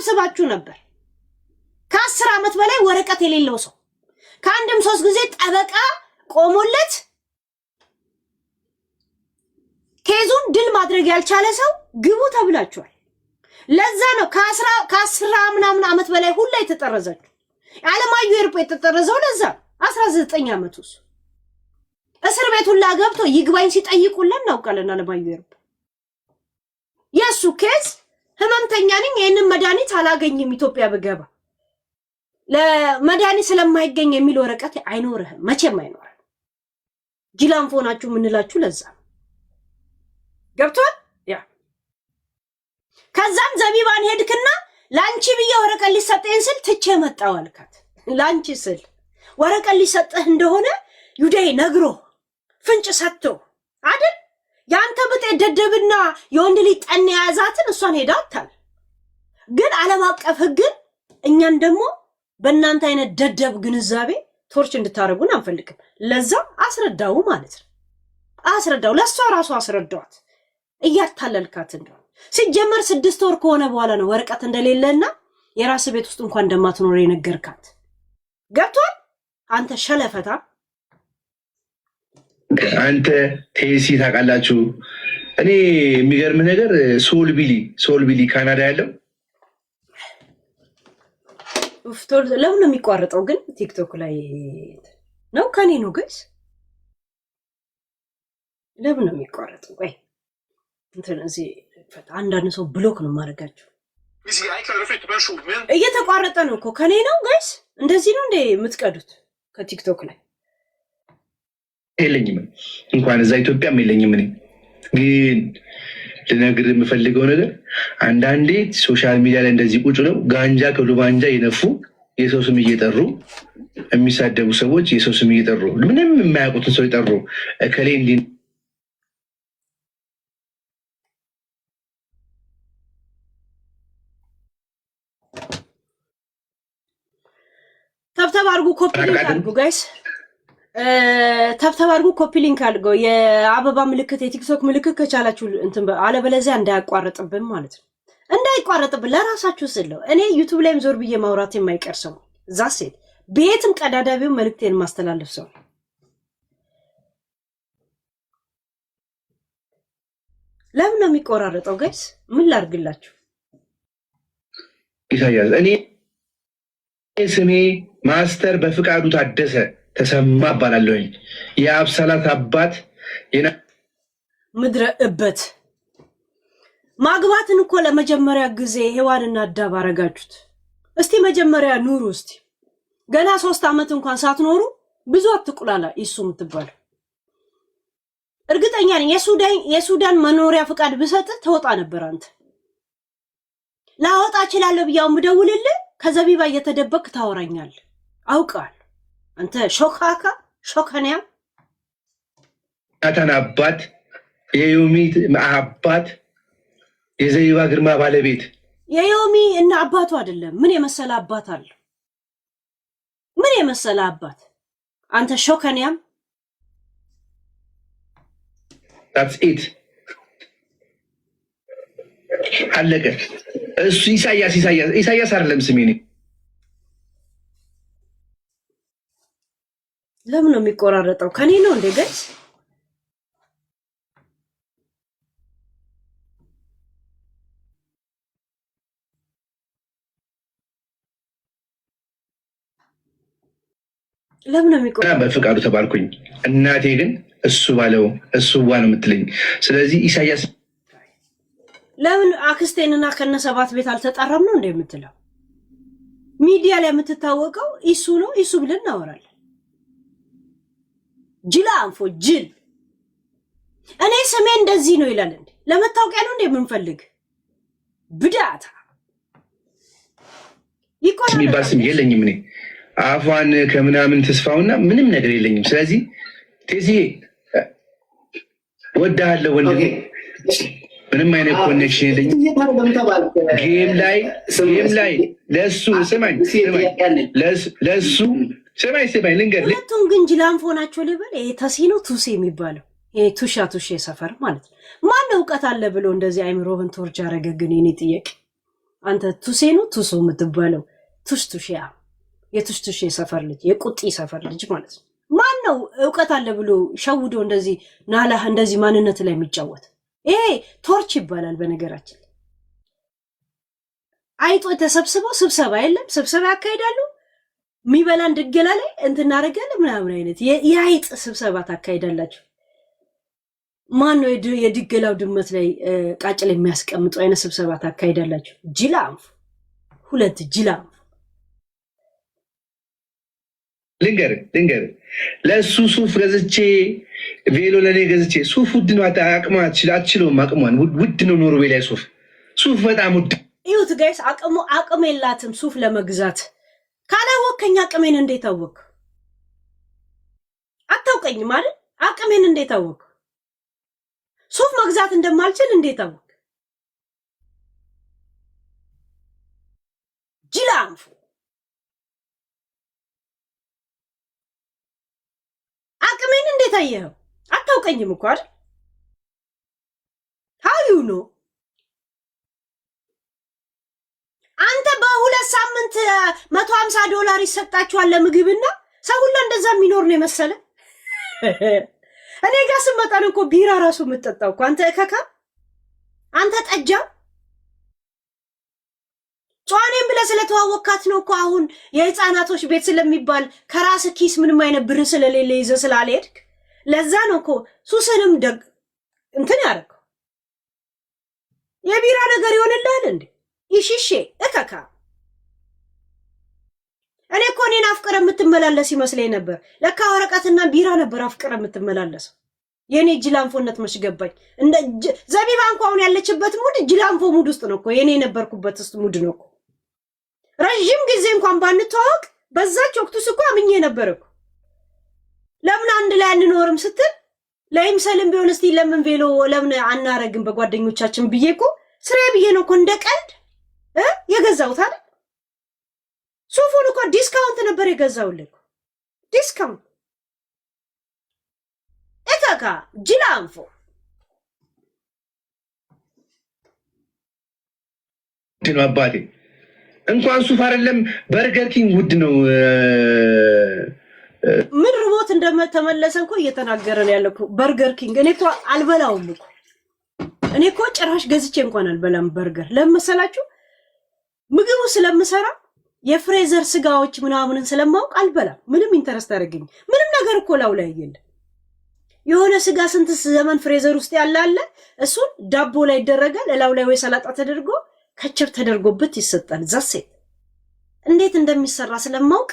ተሰብስባችሁ ነበር። ከ10 ዓመት በላይ ወረቀት የሌለው ሰው ከአንድም 3 ጊዜ ጠበቃ ቆሞለት ኬዙን ድል ማድረግ ያልቻለ ሰው ግቡ ተብላችኋል። ለዛ ነው ከ10 ምናምን ዓመት በላይ ሁላ የተጠረዛችሁ። አለማየሁ ኤርፖ የተጠረዘው ለዛ 19 ዓመት ውስጥ እስር ቤት ሁላ ገብቶ ይግባኝ ሲጠይቁልን እናውቃለን። አለማየሁ ኤርፖ የሱ ኬዝ ህመምተኛ ነኝ ይሄንን መድኃኒት አላገኝም ኢትዮጵያ በገባ ለመድኃኒት ስለማይገኝ የሚል ወረቀት አይኖርህም፣ መቼም አይኖርህም። ጅላንፎ ናችሁ ምንላችሁ ለዛ ገብቷል። ያ ከዛም ዘቢባን ሄድክና ላንቺ ብዬ ወረቀት ሊሰጠኝ ስል ትቼ መጣው አልካት። ላንቺ ስል ወረቀት ሊሰጥህ እንደሆነ ዩዳይ ነግሮ ፍንጭ ሰጥቶ አይደል ያንተ ብጤ ደደብና የወንድ ልጅ ጠን ያዛትን እሷን ሄዳታል። ግን ዓለም አቀፍ ህግን እኛን ደግሞ በእናንተ አይነት ደደብ ግንዛቤ ቶርች እንድታረጉን አንፈልግም። ለዛ አስረዳው ማለት ነው። አስረዳው ለሷ ራሱ አስረዳዋት እያታለልካት እንደው ሲጀመር 6 ወር ከሆነ በኋላ ነው ወረቀት እንደሌለና የራስ ቤት ውስጥ እንኳን እንደማትኖር የነገርካት። ገብቷል። አንተ ሸለፈታ አንተ ቴሲ ታውቃላችሁ። እኔ የሚገርም ነገር ሶል ቢሊ ካናዳ ያለው ለምን ነው የሚቋረጠው? ግን ቲክቶክ ላይ ነው ከኔ ነው ጋይስ። ለምን ነው የሚቋረጠው? ቆይ እንትን እዚህ አንዳንድ ሰው ብሎክ ነው ማድረጋችሁ። እየተቋረጠ ነው እኮ ከኔ ነው ጋይስ። እንደዚህ ነው እንዴ የምትቀዱት? ከቲክቶክ ላይ የለኝም እንኳን እዛ ኢትዮጵያም የለኝም። እኔ ግን ልነግር የምፈልገው ነገር አንዳንዴ ሶሻል ሚዲያ ላይ እንደዚህ ቁጭ ነው ጋንጃ ከሉባንጃ የነፉ የሰው ስም እየጠሩ የሚሳደቡ ሰዎች የሰው ስም እየጠሩ ምንም የማያውቁትን ሰው ይጠሩ እከሌ እንዲ ተብተብ አድርጉ፣ ኮፒ ሊንክ አድርጉ ጋይስ። ተብተብ አድርጉ፣ ኮፒ ሊንክ አድርጉ። የአበባ ምልክት የቲክቶክ ምልክት ከቻላችሁ እንትን አለበለዚያ እንዳያቋርጥብን ማለት ነው። እንዳይቋረጥብን ለራሳችሁ ስለው እኔ ዩቲዩብ ላይም ዞር ብዬ ማውራት የማይቀር ሰው ዛሴት ቤትም ቀዳዳቢው መልክቴን ማስተላለፍ ሰው ለምን ነው የሚቆራረጠው ጋይስ? ምን ላድርግላችሁ? ኢሳያስ እኔ ስሜ ማስተር በፍቃዱ ታደሰ ተሰማ እባላለሁኝ። የአብሰላት አባት ምድረ እበት ማግባትን እኮ ለመጀመሪያ ጊዜ ሔዋንና አዳም አረጋችሁት። እስቲ መጀመሪያ ኑሩ። እስቲ ገና 3 ዓመት እንኳን ሳትኖሩ ብዙ አትቁላላ። እሱ የምትባል እርግጠኛ ነኝ የሱዳን መኖሪያ ፍቃድ ብሰጥ ተወጣ ነበር። አንተ ላወጣ እችላለሁ ብያው ምደውልልህ ከዘቢባ እየተደበክ ታወራኛል። አውቃል አንተ ሾካንያ ናታን አባት የዮሚት አባት የዘቢባ ግርማ ባለቤት የዮሚ እና አባቱ አይደለም። ምን የመሰለ አባት አለ? ምን የመሰለ አባት አንተ ሾካንያም that's it አለቀ። እሱ ኢሳያስ አይደለም ስሜ ነው። ለምን ነው የሚቆራረጠው? ከኔ ነው እንዴ ጋይስ? ለምን ነው የሚቆራረጠው? በፍቃዱ ተባልኩኝ። እናቴ ግን እሱ ባለው እሱ ነው የምትለኝ። ስለዚህ ኢሳያስ ለምን አክስቴንና ከነሰባት ቤት አልተጠራም ነው እንደምትለው? ሚዲያ ላይ የምትታወቀው ኢሱ ነው። ኢሱ ብለን እናወራለን። ጅላ አንፎ ጅል እኔ ስሜ እንደዚህ ነው ይላል እንዴ? ለመታወቂያ ነው እንዴ የምንፈልግ? ብዳታ ይቆራል። የሚባል ስም የለኝም እኔ አፏን ከምናምን ተስፋውና ምንም ነገር የለኝም። ስለዚህ ቴዚ ወዳሃለሁ ወንድሜ። ምንም አይነት ኮኔክሽን የለኝም። ጌም ላይ ለሱ ስማኝ ለሱ ስማኝ ልንገር። ሁለቱም ግን ጅላንፎ ናቸው ልበል። ይሄ ተሲኖ ቱሴ የሚባለው ይሄ ቱሼ ሰፈር ማለት ነው። ማን እውቀት አለ ብሎ እንደዚህ አይምሮህን ቶርች አረገ? ግን የኔ ጥያቄ አንተ ቱሴኑ ቱሱ የምትባለው ቱሽቱሽያ የቱሽቱሽ ሰፈር ልጅ የቁጢ ሰፈር ልጅ ማለት ነው። ማን ነው እውቀት አለ ብሎ ሸውዶ እንደዚህ ናላህ እንደዚህ ማንነት ላይ የሚጫወት? ይሄ ቶርች ይባላል። በነገራችን አይጦ ተሰብስበው ስብሰባ የለም ስብሰባ ያካሂዳሉ። የሚበላን ድገላ ላይ እንትን እናደርጋለን ምናምን አይነት የአይጥ ስብሰባ ታካሂዳላችሁ። ማን ነው የድገላው ድመት ላይ ቃጭል የሚያስቀምጡ አይነት ስብሰባ ታካሂዳላችሁ? ጅላንፍ ሁለት ጅላንፍ ልንገር ለሱ ሱፍ ገዝቼ ቬሎ ለኔ ገዝቼ ሱፍ ውድ ነው። አቅማ አትችለውም። አቅሟን ውድ ነው። ኖርዌይ ላይ ሱፍ በጣም ውድ። ይሁት ጋይስ አቅም የላትም ሱፍ ለመግዛት። ካላወከኝ አቅሜን እንዴት አወቅ? አታውቀኝ ማለት አቅሜን እንዴት አወቅ? ሱፍ መግዛት እንደማልችል እንዴት አወቅ? ጅላንፉ አቅሜን እንዴት አየኸው? አታውቀኝም እኮ አይደል? ሃዩ ኖ አንተ በሁለት ሳምንት $150 ይሰጣችኋል ለምግብና ሰው ሁሉ እንደዛ የሚኖር ነው የመሰለ። እኔ ጋር ስመጣ ነው እኮ ቢራ ራሱ የምትጠጣው እኮ አንተ እከካ፣ አንተ ጠጃ ጿኔም ብለህ ስለተዋወካት ነው እኮ አሁን የህፃናቶች ቤት ስለሚባል ከራስ ኪስ ምንም አይነት ብር ስለሌለ ይዘህ ስላልሄድክ ለዛ ነው እኮ ሱስንም ደግ እንትን ያደረገው። የቢራ ነገር ይሆንልሃል እንዴ? ይሽሼ እከካ። እኔ እኮ እኔን አፍቅረ የምትመላለስ ይመስለኝ ነበር። ለካ ወረቀትና ቢራ ነበር አፍቅረ የምትመላለሰው። የኔ ጅላንፎነት መች ገባኝ። እንደ ዘቢባ እንኳን አሁን ያለችበት ሙድ ጅላንፎ ሙድ ውስጥ ነው እኮ የኔ የነበርኩበት ሙድ ነው እኮ። ረጅም ጊዜ እንኳን ባንተዋወቅ በዛች ወቅቱስ እኮ አምኜ ነበር እኮ። ለምን አንድ ላይ አንኖርም ስትል ለይምሰልም ቢሆን እስቲ ለምን ቬሎ ለምን አናረግም በጓደኞቻችን ብዬ እኮ ስራዬ ብዬ ነው እኮ እንደ ቀልድ የገዛሁት አይደል? ሱፉን እኮ ዲስካውንት ነበር የገዛሁልህ እኮ ዲስካውንት። እከካ ጅላንፎ ነው አባቴ። እንኳን ሱፍ አይደለም በርገር ኪንግ ውድ ነው። ምን ርቦት እንደተመለሰ እኮ እየተናገረን ያለው በርገር ኪንግ። እኔ እኮ አልበላውም እኮ እኔ እኮ ጭራሽ ገዝቼ እንኳን አልበላም በርገር። ለምሳላችሁ ምግቡ ስለምሰራ የፍሬዘር ስጋዎች ምናምንን ስለማውቅ አልበላም። ምንም ኢንተረስት አደረገኝ ምንም ነገር እኮ ላው ላይ የለ። የሆነ ስጋ ስንት ዘመን ፍሬዘር ውስጥ ያለ እሱን ዳቦ ላይ ይደረጋል። ላው ላይ ወይ ሰላጣ ተደርጎ ከችር ተደርጎበት ይሰጣል። ዛሴ እንዴት እንደሚሰራ ስለማውቅ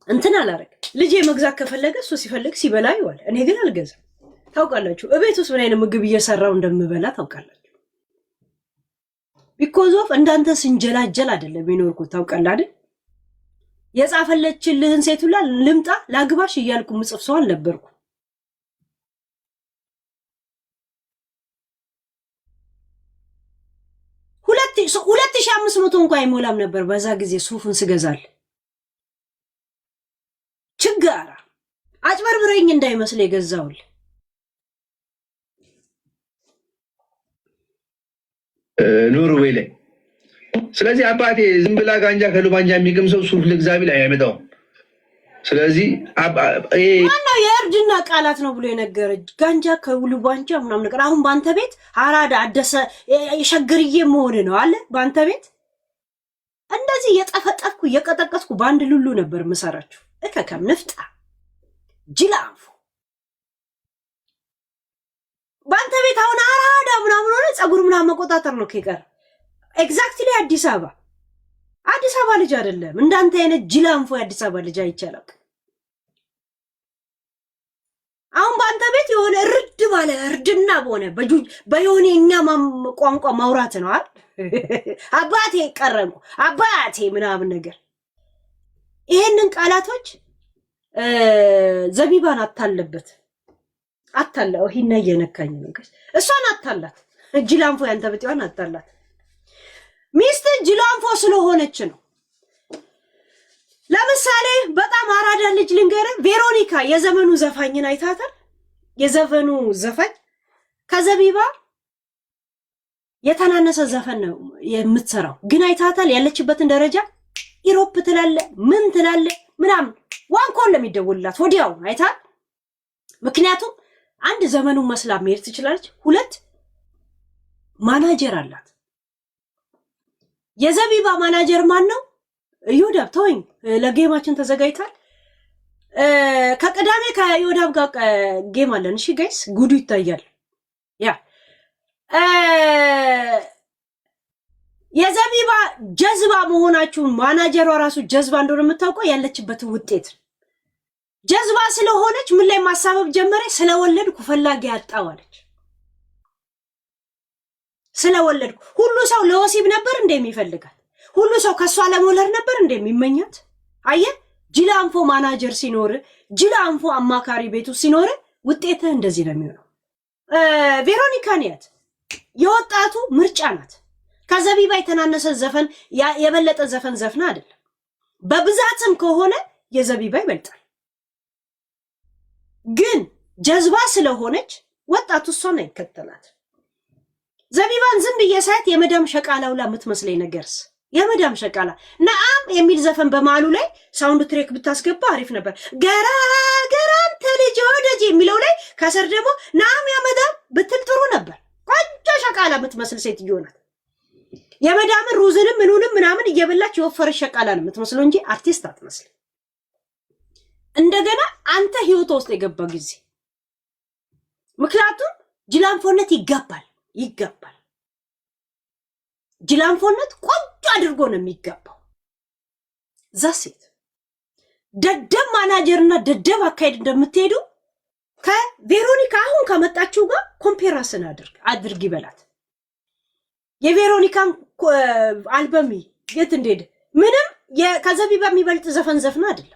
እንትን አላረግ። ልጄ መግዛት ከፈለገ እሱ ሲፈልግ ሲበላ ይዋል። እኔ ግን አልገዛም። ታውቃላችሁ እቤት ውስጥ ምን አይነት ምግብ እየሰራው እንደምበላ ታውቃላችሁ። ቢኮዝ ኦፍ እንዳንተ ስንጀላጀል አይደለም የኖርኩት ታውቃለህ አይደል? የጻፈለችልህን ሴት ሁላ ልምጣ ላግባሽ እያልኩ ምጽፍ ሰው አልነበርኩ። ሁለት ሺህ 500 እንኳን አይሞላም ነበር በዛ ጊዜ ሱፉን ስገዛል። ችጋራ አጭበርብረኝ እንዳይመስል የገዛውል። ኖርዌይ ላይ። ስለዚህ አባቴ ዝም ብላ ጋንጃ ከሉባንጃ የሚቅም ሰው ሱፍ ልግዛ ቢል አይመጣውም። ስለዚህ ማነው የእርድና ቃላት ነው ብሎ የነገረ ጋንጃ ከሉባንጃ ምናምን ነገር። አሁን በአንተ ቤት አራዳ አደሰ የሸግርዬ መሆን ነው አለ። በአንተ ቤት እንደዚህ የጠፈጠፍኩ የቀጠቀጥኩ በአንድ ሉሉ ነበር መሰራችሁ። እከከም ንፍጣ ጅላንፎ በአንተ ቤት አሁን አራዳ ምናምን ሆነ ጸጉር ምናምን መቆጣጠር ነው ከቀር ኤግዛክትሊ አዲስ አበባ ልጅ አይደለም። እንዳንተ አይነት ጅላንፎ የአዲስ አበባ ልጅ አይቻልም። አሁን በአንተ ቤት የሆነ እርድ ባለ እርድና በሆነ በየሆነ እኛ ቋንቋ ማውራት ነው አይደል? አባቴ ቀረንኩ አባቴ ምናምን ነገር። ይሄንን ቃላቶች ዘቢባን አታለው ሂና እየነካኝ ነው። እሷን አታላት ጅላንፎ ያንተ ብትሆን አታላት። ሚስት ጅላንፎ ስለሆነች ነው። ለምሳሌ በጣም አራዳ ልጅ ልንገርህ፣ ቬሮኒካ የዘመኑ ዘፋኝን አይታታል? የዘፈኑ ዘፋኝ ከዘቢባ የተናነሰ ዘፈን ነው የምትሰራው። ግን አይታታል ያለችበትን ደረጃ ኢሮፕ ትላለ ምን ትላለ ምናምን ዋን ኮል ለሚደውልላት ወዲያው አይታል። ምክንያቱም አንድ ዘመኑን መስላ መሄድ ትችላለች፣ ሁለት ማናጀር አላት። የዘቢባ ማናጀር ማን ነው? ዮዳብ ተወኝ፣ ለጌማችን ተዘጋጅታል። ከቅዳሜ ከዮዳብ ጋር ጌም አለን። እሺ ጋይስ ጉዱ ይታያል። ያ የዘቢባ ጀዝባ መሆናችሁን ማናጀሯ ራሱ ጀዝባ እንደሆነ የምታውቀው ያለችበት ውጤት ጀዝባ ስለሆነች ምን ላይ ማሳበብ ጀመረች? ስለወለድኩ ፈላጊ ያጣዋለች። ስለወለድኩ ሁሉ ሰው ለወሲብ ነበር እንደሚፈልጋት፣ ሁሉ ሰው ከሷ ለመውለድ ነበር እንደሚመኛት። አየ ጅላንፎ ማናጀር ሲኖር፣ ጅላንፎ አማካሪ ቤቱ ሲኖር ውጤትህ እንደዚህ ነው የሚሆነው። ቬሮኒካ ኒያት የወጣቱ ምርጫ ናት። ከዘቢባ የተናነሰ ዘፈን የበለጠ ዘፈን ዘፍና አይደለም። በብዛትም ከሆነ የዘቢባ ይበልጣል። ግን ጀዝባ ስለሆነች ወጣቱ እሷን አይከተላት። ዘቢባን ዝም ብዬ ሳያት የመዳም ሸቃላውላ የምትመስለኝ ነገርስ የመዳም ሸቃላ ነአም የሚል ዘፈን በማሉ ላይ ሳውንድ ትሬክ ብታስገባ አሪፍ ነበር። ገራገራም ተልጅ ወደጅ የሚለው ላይ ከስር ደግሞ ነአም ያመዳም ብትል ጥሩ ነበር። ቆንጆ ሸቃላ የምትመስል ሴትዮ ናት። የመዳምን ሩዝንም ምኑንም ምናምን እየበላች የወፈረ ሸቃላ ነው የምትመስለው እንጂ አርቲስት አትመስልም። እንደገና አንተ ህይወት ውስጥ የገባ ጊዜ ምክንያቱም ጅላንፎነት ይገባል። ጅላንፎነት ቆንጆ አድርጎ ነው የሚገባው። ዛሴት ደደብ ማናጀርና ደደብ አካሄድ እንደምትሄዱ ከቬሮኒካ አሁን ከመጣችው ጋር ኮምፔራስን አድርግ ይበላት። የቬሮኒካን አልበም የት እንደሄደ ምንም ከዘቢባ የሚበልጥ ዘፈን ዘፍና አይደለም።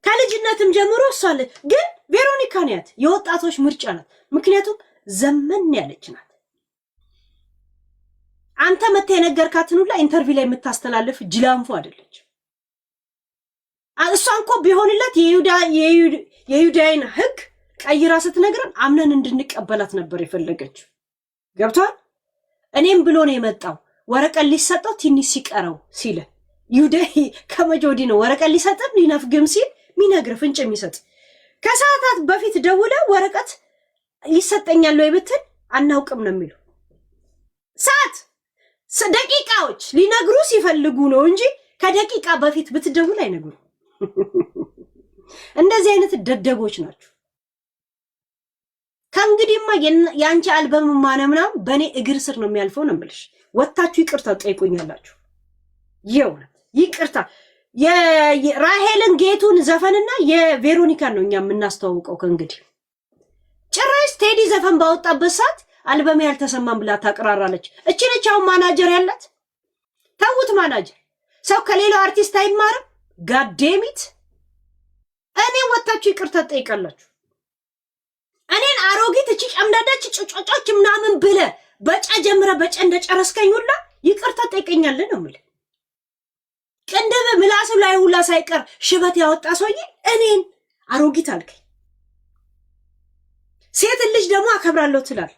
ከልጅነትም ጀምሮ እሷለ ግን ቬሮኒካ ናት የወጣቶች ምርጫ ናት። ምክንያቱም ዘመን ያለች ናት። አንተ መተ የነገርካትን ሁላ ኢንተርቪው ላይ የምታስተላልፍ ጅላንፎ አይደለች። እሷ እንኳ ቢሆንላት የዩዳይን ህግ ቀይራ ስትነግረን አምነን እንድንቀበላት ነበር የፈለገችው። ገብቷል? እኔም ብሎ ነው የመጣው ወረቀት ሊሰጠው ትንሽ ሲቀረው ሲል ዩዳይ ከመጆዲ ነው ወረቀት ሊሰጥም ሊነፍግም ሲል ሚነግር ፍንጭ የሚሰጥ ከሰዓታት በፊት ደውለ ወረቀት ይሰጠኛል ወይ ብትል አናውቅም ነው የሚለው። ሰዓት ደቂቃዎች ሊነግሩ ሲፈልጉ ነው እንጂ ከደቂቃ በፊት ብትደውል አይነግሩ። እንደዚህ አይነት ደደቦች ናቸው። ከእንግዲህማ ያንቺ አልበም ማነምናም በኔ እግር ስር ነው የሚያልፈው ነው የምልሽ። ወጣችሁ ይቅርታ ጠይቁኛላችሁ። የእውነት ይቅርታ የራሄልን ጌቱን ዘፈንና የቬሮኒካን ነው እኛ የምናስተዋውቀው ከእንግዲህ። ጭራሽ ቴዲ ዘፈን ባወጣበት ሰዓት አልበም ያልተሰማም ብላ ታቀራራለች። እቺ ነች አሁን ማናጀር ያላት። ተውት ማናጀር ሰው ከሌላው አርቲስት አይማርም። ጋዴሚት እኔ ወጣችሁ ይቅርታ ጠይቃላችሁ። እኔን አሮጊት እቺ ጨምዳዳች ጭጮጮች ምናምን ብለ በጫ ጀምረ በጫ እንደጨረስከኝ ሁላ ይቅርታ ጠይቀኛለህ ነው የምልህ። ቅንድብ ምላሱ ላይ ሁላ ሳይቀር ሽበት ያወጣ ሰውዬ እኔን አሮጊት አልከኝ። ሴት ልጅ ደግሞ አከብራለሁ ትላል።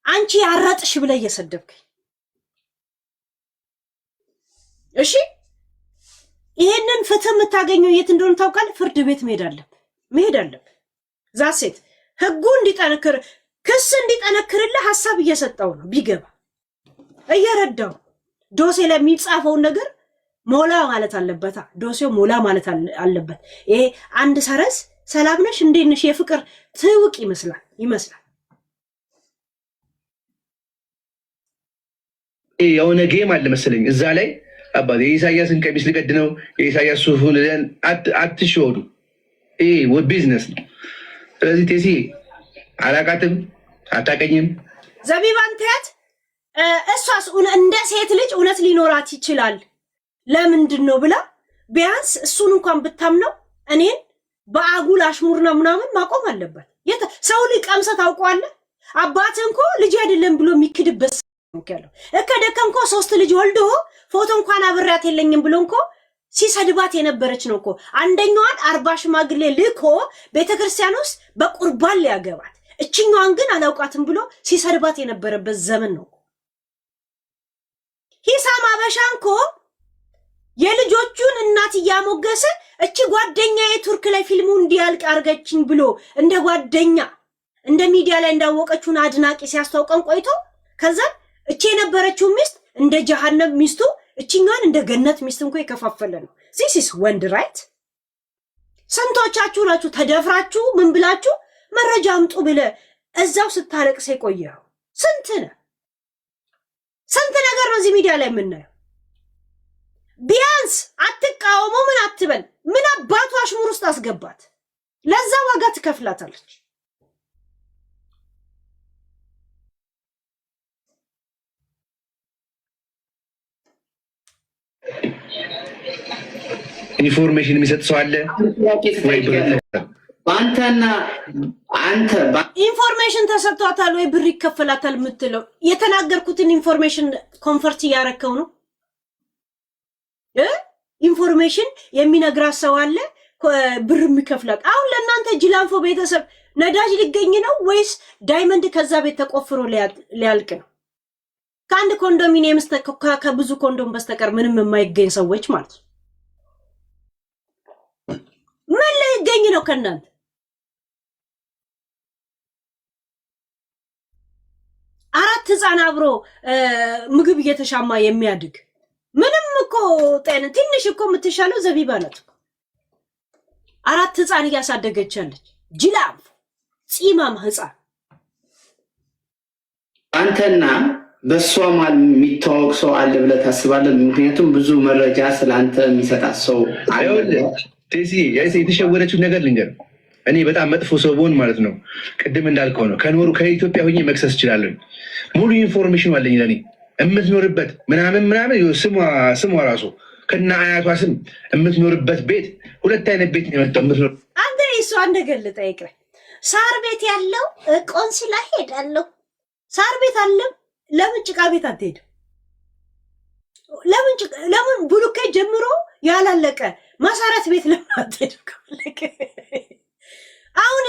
አንቺ ያረጥሽ ብለ እየሰደብከኝ። እሺ ይሄንን ፍትህ የምታገኘው የት እንደሆነ ታውቃለህ? ፍርድ ቤት መሄድ አለብህ። ዛሴት ህጉ እንዲጠነክር ክስ እንዲጠነክርልህ ሐሳብ እየሰጠው ነው። ቢገባ እየረዳው ዶሴ ላይ የሚጻፈውን ነገር ሞላ ማለት አለበት። ዶሴው ሞላ ማለት አለበት። ይሄ አንድ ሰረዝ ሰላም ነሽ እንዴት ነሽ የፍቅር ትውቅ ይመስላል። የሆነ ጌም አለ መሰለኝ እዛ ላይ አባቴ የኢሳያስን ቀሚስ ሊቀድ ነው የኢሳያስ ሱፉን አትሽወዱ። ቢዝነስ ነው። ስለዚህ ቴሲ አላቃትም አታቀኝም። ዘቢባን ተያት። እሷስ እንደ ሴት ልጅ እውነት ሊኖራት ይችላል። ለምንድን ነው ብላ ቢያንስ እሱን እንኳን ብታምነው እኔን በአጉል አሽሙርና ምናምን ማቆም አለበት። ሰው ሊቀምሰ ታውቀዋለህ። አባት እንኮ ልጅ አይደለም ብሎ የሚክድበት ያለው እከደከምኮ 3 ልጅ ወልዶ ፎቶ እንኳን አብራት የለኝም ብሎ እንኮ ሲሰድባት የነበረች ነው እኮ። አንደኛዋን 40 ሽማግሌ ልኮ ቤተክርስቲያን ውስጥ በቁርባን ሊያገባት እችኛዋን ግን አላውቃትም ብሎ ሲሰርባት የነበረበት ዘመን ነው። ሂሳም አበሻንኮ የልጆቹን እናት እያሞገሰ እቺ ጓደኛዬ ቱርክ ላይ ፊልሙ እንዲያልቅ አርገችኝ ብሎ እንደ ጓደኛ እንደ ሚዲያ ላይ እንዳወቀችውን አድናቂ ሲያስተዋውቀን ቆይቶ ከዛ እቺ የነበረችው ሚስት እንደ ጀሃነም ሚስቱ እቺኛን እንደ ገነት ሚስት እንኳን የከፋፈለ ነው። this is ወንድ ራይት። ስንቶቻችሁ ናችሁ ተደፍራችሁ ምን ብላችሁ መረጃ አምጡ ብለ እዛው ስታለቅስ የቆየው? ስንት ነገር ነው እዚህ ሚዲያ ላይ የምናየው። ቢያንስ አትቃወሙ ምን አትበል። ምን አባቱ አሽሙር ውስጥ አስገባት? ለዛ ዋጋ ትከፍላታለች። ኢንፎርሜሽን የሚሰጥ ሰው አለ ወይ? አንተና አንተ ኢንፎርሜሽን ተሰጥቷታል ወይ ብር ይከፈላታል የምትለው የተናገርኩትን ኢንፎርሜሽን ኮንፈርት እያረከው ነው። ኢንፎርሜሽን የሚነግራት ሰው አለ ብር የሚከፍላት። አሁን ለእናንተ ጅላንፎ ቤተሰብ ነዳጅ ሊገኝ ነው ወይስ ዳይመንድ ከዛ ቤት ተቆፍሮ ሊያልቅ ነው? ከአንድ ኮንዶሚኒየም ከብዙ ኮንዶም በስተቀር ምንም የማይገኝ ሰዎች ማለት ነው። ምን ሊገኝ ነው ከእናንተ? አራት ህፃን አብሮ ምግብ እየተሻማ የሚያድግ ምንም እኮ ትንሽ እኮ የምትሻለው ዘቢባ ናት። አራት ህፃን እያሳደገች ያለች ጅላም ፂማም ህፃን። አንተና በሷ ማል የሚተዋወቅ ሰው አለ ብለህ ታስባለህ? ምክንያቱም ብዙ መረጃ ስለአንተ የሚሰጣት ሰው አለ። የተሸወረችው ነገር ልንገር፣ እኔ በጣም መጥፎ ሰው ብሆን ማለት ነው ቅድም እንዳልከው ነው ከኢትዮጵያ ሆኜ መክሰስ እችላለሁ። ሙሉ ኢንፎርሜሽኑ አለኝ ለኔ የምትኖርበት ምናምን ስሟ ራሱ ከና አያቷ ስም የምትኖርበት ቤት ሁለት አይነት ቤት ነው የመጣው የምትኖር። አንተ እሱ አንድ ገል ጠይቀኝ። ሳር ቤት ያለው ቆንስላ ሄዳለሁ። ሳር ቤት አለ። ለምን ጭቃ ቤት አትሄድም? ለምን ቡሉኬ ጀምሮ ያላለቀ መሰረት ቤት ለምን አትሄድም? አሁን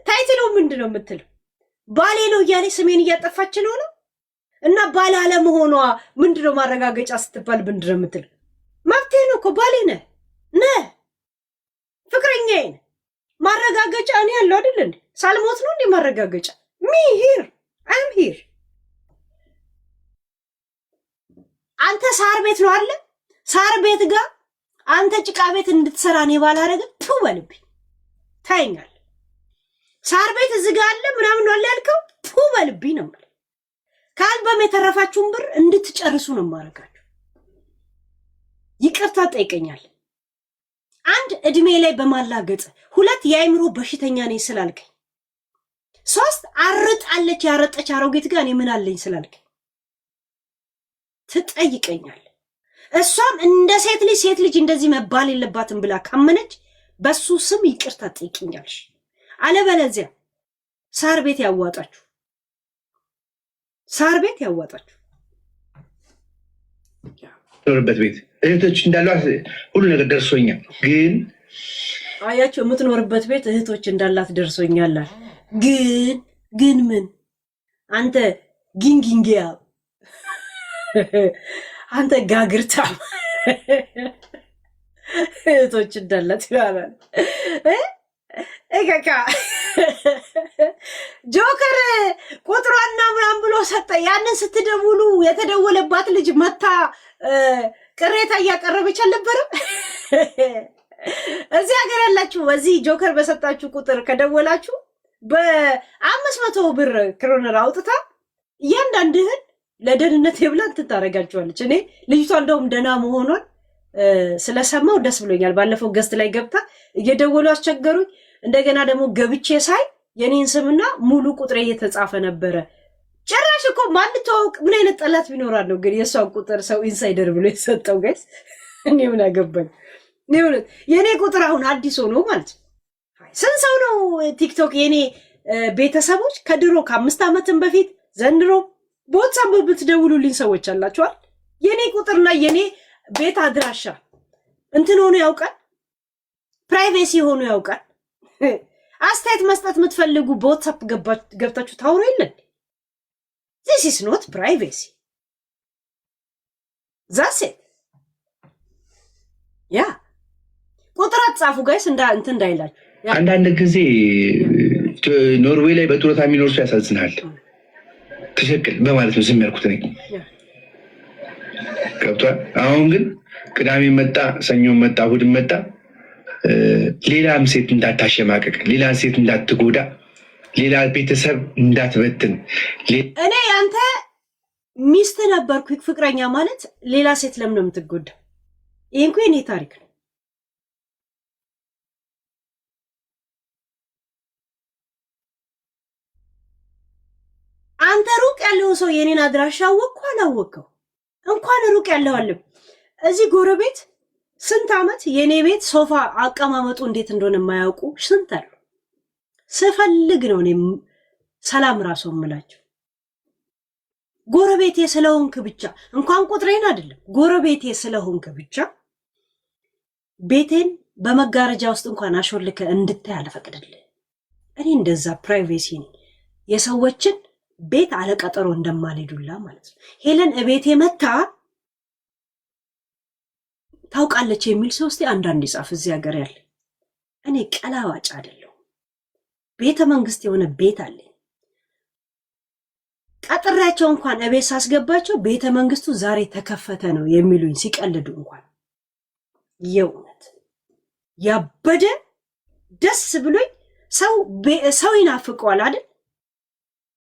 ታይትሉ ምንድን ነው የምትለው? ባሌ ነው እያለ ስሜን እያጠፋች ነው ነው እና ባለ አለመሆኗ ምንድነው ማረጋገጫ ስትባል ምንድን ነው የምትለው? መብቴ ነው እኮ ባሌ ነህ ፍቅረኛዬ ነህ። ማረጋገጫ እኔ ያለው አይደል እንዴ? ሳልሞት ነው እንዴ ማረጋገጫ? አም ሂር። አንተ ሳር ቤት ነው አለ ሳር ቤት ጋር አንተ ጭቃ ቤት እንድትሰራ ነው ባላረገ በልብኝ ታይኛል። ሳር ቤት እዚህ ጋር አለ ምናምን ነው ያልከው በልብኝ ነው ማለት። ከአልበም የተረፋችሁን ብር እንድትጨርሱ ነው ማረጋችሁ። ይቅርታ ጠይቀኛል። አንድ እድሜ ላይ በማላገጥ፣ ሁለት የአይምሮ በሽተኛ ነኝ ስላልከኝ፣ ሶስት አርጣለች ያረጠች አሮጌት ጋር እኔ ምን አለኝ ስላልከኝ ትጠይቀኛል። እሷም እንደ ሴት ልጅ እንደዚህ መባል የለባትም ብላ ካመነች በሱ ስም ይቅርታ ጠይቀኛልሽ። አለበለዚያ ሳር ቤት ያዋጣችሁ። ኖርበት ቤት እህቶች እንዳሏት ሁሉ ነገር ደርሶኛል። ግን አያቸው የምትኖርበት ቤት እህቶች እንዳላት ደርሶኛል። ግን ምን አንተ ጊንጊንጊያ አንተ ጋግርታም እህቶች እንዳላት ይላል። እከካ ጆከር ቁጥሯና ምናምን ብሎ ሰጠ። ያንን ስትደውሉ የተደወለባት ልጅ መታ ቅሬታ እያቀረበች አልነበረም? እዚህ ሀገር ያላችሁ በዚህ ጆከር በሰጣችሁ ቁጥር ከደወላችሁ በ500 ብር ክሮነር አውጥታ እያንዳንድህን ለደህንነት የብላን ትታረጋችኋለች። እኔ ልጅቷ እንደውም ደህና መሆኗን ስለሰማው ደስ ብሎኛል። ባለፈው ገስት ላይ ገብታ እየደወሉ አስቸገሩኝ። እንደገና ደግሞ ገብቼ ሳይ የኔን ስምና ሙሉ ቁጥሬ እየተጻፈ ነበረ። ጭራሽ እኮ ማንተዋወቅ ምን አይነት ጠላት ቢኖራል ነው ግን የሷን ቁጥር ሰው ኢንሳይደር ብሎ የሰጠው። ጋይስ እኔ ምን አገባኝ? የኔ ቁጥር አሁን አዲስ ሆኖ ማለት ስንት ሰው ነው ቲክቶክ የኔ ቤተሰቦች ከድሮ ከ5 ዓመትም በፊት ዘንድሮ በዋትስአፕ ብትደውሉልኝ ሰዎች አላችኋል። የኔ ቁጥርና የኔ ቤት አድራሻ እንትን ሆኖ ያውቃል፣ ፕራይቬሲ ሆኖ ያውቃል። አስተያየት መስጠት የምትፈልጉ በዋትስአፕ ገብታችሁ ታውሩ የለን። this is not privacy that's it ያ ቁጥራት ጻፉ ጋይስ እንትን እንዳይላችሁ። አንዳንድ ጊዜ ኖርዌይ ላይ በጡረታ የሚኖር ሰው ያሳዝናል። ትክክል በማለት ነው ዝም ያልኩት ነኝ። ገብቷል። አሁን ግን ቅዳሜ መጣ፣ ሰኞ መጣ፣ እሑድ መጣ፣ ሌላም ሴት እንዳታሸማቀቅ፣ ሌላ ሴት እንዳትጎዳ፣ ሌላ ቤተሰብ እንዳትበትን። እኔ አንተ ሚስት ነበርኩ ፍቅረኛ ማለት ሌላ ሴት ለምን ነው የምትጎዳ? ይሄ እንኳን የኔ ታሪክ ነው። አንተ ሩቅ ያለው ሰው የኔን አድራሻ አወቅኩ አላወቀው እንኳን ሩቅ ያለው አለ እዚህ ጎረቤት ስንት ዓመት የኔ ቤት ሶፋ አቀማመጡ እንዴት እንደሆነ የማያውቁ ስንት አሉ። ስፈልግ ነው እኔ ሰላም ራሱ እምላቸው። ጎረቤቴ ስለሆንክ ብቻ እንኳን ቁጥሬን አይደለም ጎረቤቴ ስለሆንክ ብቻ ቤቴን በመጋረጃ ውስጥ እንኳን አሾልከ እንድታይ አልፈቅድልህ። እኔ እንደዛ ፕራይቬሲ ነኝ። የሰዎችን ቤት አለቀጠሮ እንደማልሄዱላ ማለት ነው። ሄለን እቤቴ መታ ታውቃለች የሚል ሰው እስቲ አንዳንድ ይጻፍ እዚህ ሀገር ያለ። እኔ ቀላዋጭ አይደለሁም። ቤተ መንግስት የሆነ ቤት አለኝ። ቀጥሬያቸው እንኳን እቤት ሳስገባቸው ቤተ መንግስቱ ዛሬ ተከፈተ ነው የሚሉኝ ሲቀልዱ እንኳን የእውነት ያበደ ደስ ብሎኝ ሰው ይናፍቀዋል አይደል?